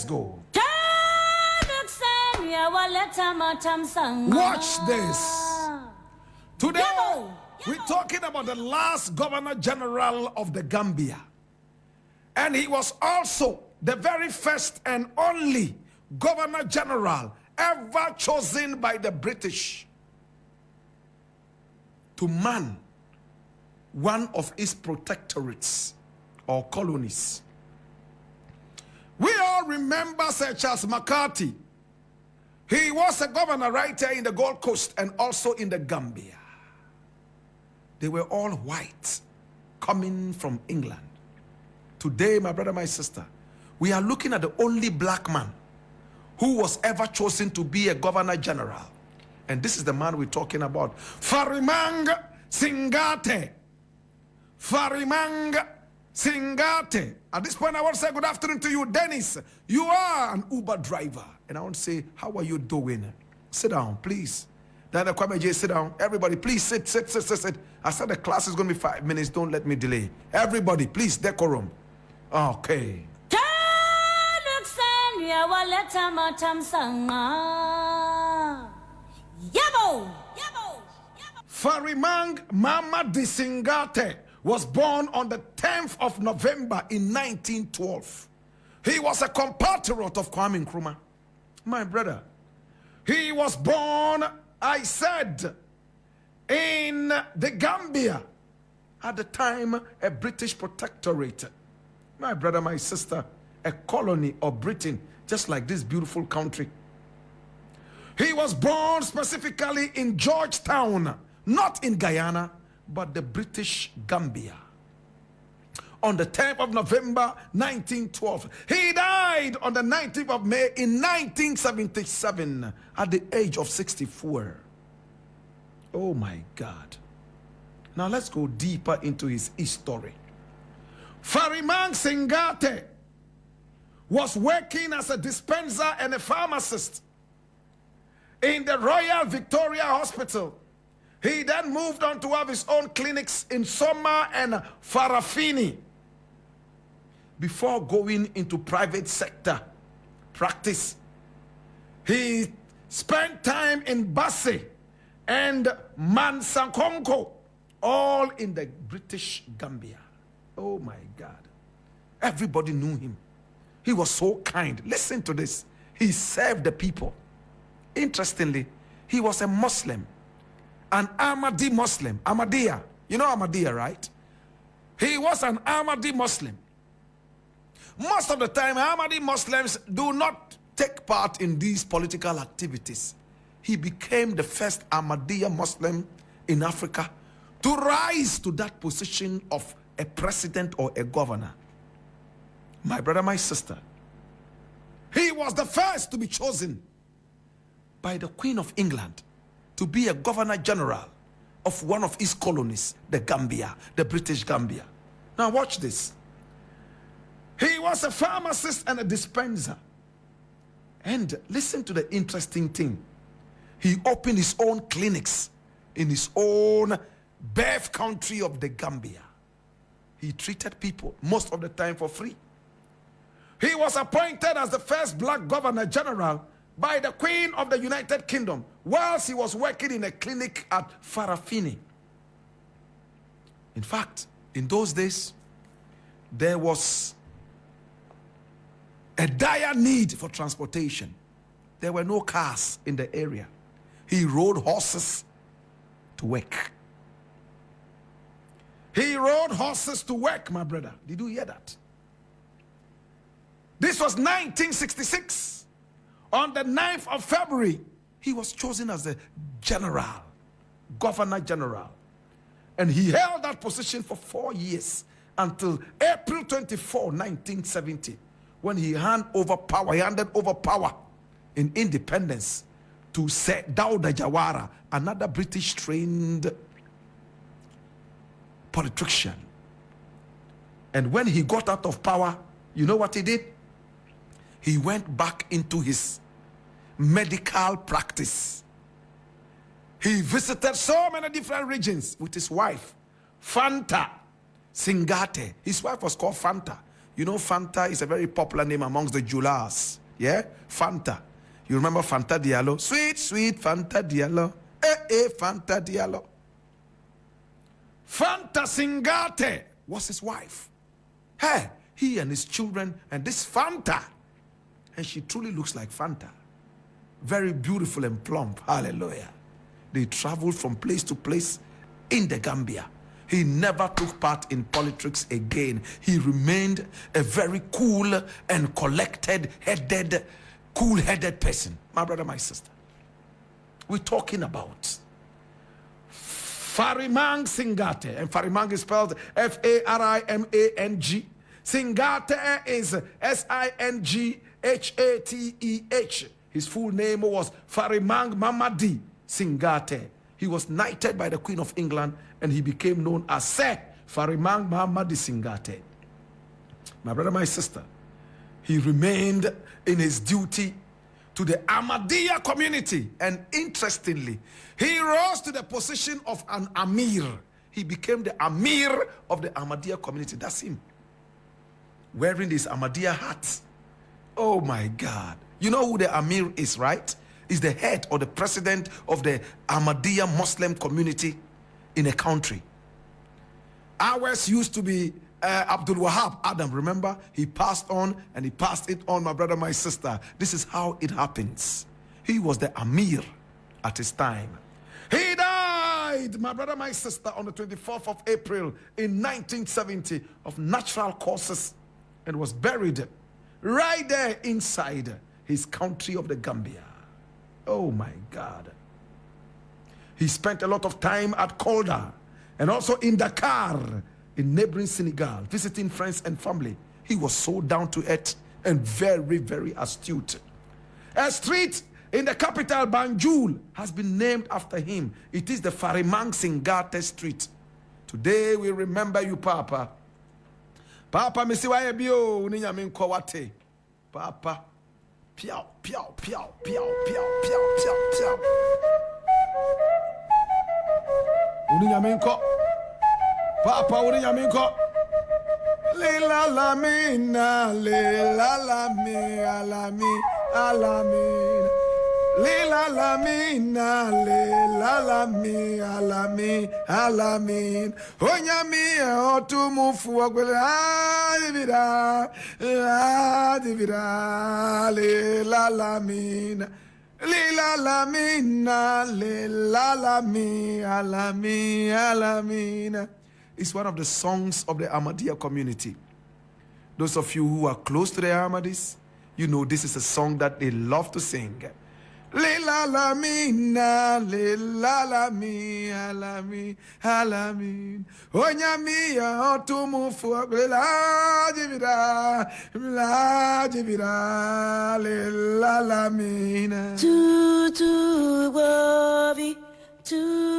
Let's go. Watch this. Today, we're talking about the last Governor General of the Gambia. And he was also the very first and only Governor General ever chosen by the British to man one of his protectorates or colonies. We all remember Sir Charles McCarthy. He was a governor right here in the Gold Coast and also in the Gambia. They were all white, coming from England. Today, my brother, my sister, we are looking at the only black man who was ever chosen to be a governor general. And this is the man we're talking about. Farimang Singhateh. Farimang Singhateh. At this point, I want to say good afternoon to you, Dennis. You are an Uber driver. And I want to say, how are you doing? Sit down, please. Dana Kwame J, sit down. Everybody, please sit. I said the class is going to be 5 minutes. Don't let me delay. Everybody, please, decorum. Okay. Farimang Singhateh was born on the 10th of November in 1912. He was a compatriot of Kwame Nkrumah. My brother, he was born, I said, in the Gambia, at the time a British protectorate. My brother, my sister, a colony of Britain, just like this beautiful country. He was born specifically in Georgetown, not in Guyana, but the British Gambia. On the 10th of November, 1912. He died on the 19th of May in 1977 at the age of 64. Oh my God. Now let's go deeper into his history. Farimang Singhateh was working as a dispenser and a pharmacist in the Royal Victoria Hospital. He then moved on to have his own clinics in Soma and Farafini before going into private sector practice. He spent time in Basse and Mansakonko, all in the British Gambia. Oh my God. Everybody knew him. He was so kind. Listen to this. He served the people. Interestingly, he was a Muslim, an Ahmadi Muslim. Ahmadiyya. You know Ahmadiyya, right? He was an Ahmadi Muslim. Most of the time, Ahmadi Muslims do not take part in these political activities. He became the first Ahmadiyya Muslim in Africa to rise to that position of a president or a governor. My brother, my sister, he was the first to be chosen by the Queen of England to be a governor general of one of his colonies, the Gambia, the British Gambia. Now watch this. He was a pharmacist and a dispenser. And listen to the interesting thing. He opened his own clinics in his own birth country of the Gambia. He treated people most of the time for free. He was appointed as the first black governor general by the Queen of the United Kingdom whilst he was working in a clinic at Farafini. In fact, in those days, there was a dire need for transportation. There were no cars in the area. He rode horses to work. He rode horses to work, my brother. Did you hear that? This was 1966. On the 9th of February, he was chosen as the general, governor general. And he held that position for 4 years until April 24, 1970, when he handed over power in independence to Sir Dawda Jawara, another British-trained politician. And when he got out of power, you know what he did? He went back into his medical practice. He visited so many different regions with his wife, Fanta Singhateh. His wife was called Fanta. You know, Fanta is a very popular name amongst the Julas. Yeah? Fanta. You remember Fanta Diallo? Sweet, sweet Fanta Diallo. Fanta Diallo. Fanta Singhateh was his wife. Hey, he and his children and this Fanta. And she truly looks like Fanta. Very beautiful and plump. Hallelujah. They traveled from place to place in the Gambia. He never took part in politics again. He remained a very cool and cool-headed person. My brother, my sister. We're talking about Farimang Singhateh. And Farimang is spelled Farimang. Singhateh is Singhateh. His full name was Farimang Singhateh. He was knighted by the Queen of England and he became known as Sir Farimang Singhateh. My brother, my sister, he remained in his duty to the Ahmadiyya community, and interestingly, he rose to the position of an Amir. He became the Amir of the Ahmadiyya community. That's him. Wearing this Ahmadiyya hat. Oh my God. You know who the Amir is, right? Is the head or the president of the Ahmadiyya Muslim community in a country. Ours used to be Abdul Wahab Adam, remember? He passed on and he passed it on, my brother, my sister. This is how it happens. He was the Amir at his time. He died, my brother, my sister, on the 24th of April in 1970 of natural causes and was buried right there inside his country of the Gambia. Oh my God. He spent a lot of time at Kolda and also in Dakar, in neighboring Senegal, visiting friends and family. He was so down to earth and very, very astute. A street in the capital, Banjul, has been named after him. It is the Farimang Singhateh Street. Today we remember you, Papa. Papa, misiwaye bio, uninyame kwawate. Papa, piao, piao, piao, piao, piao, piao, piao, piao. Uninyame kwa. Papa, uninyame kwa. Lila la mina, lila la mi, alami, alami. Lila la mina, lila la mi, alami, alamin. Onyami otumufu agwele adivira, adivira. Lila la mina, lila la mina, lila la mi, alami, alamin. It's one of the songs of the Ahmadiyya community. Those of you who are close to the Ahmadis, you know this is a song that they love to sing. Lila la mina, lila la mi, alami, alamin. Onyami ya otumufu la jibira, lila la mina. Tu wabi, tu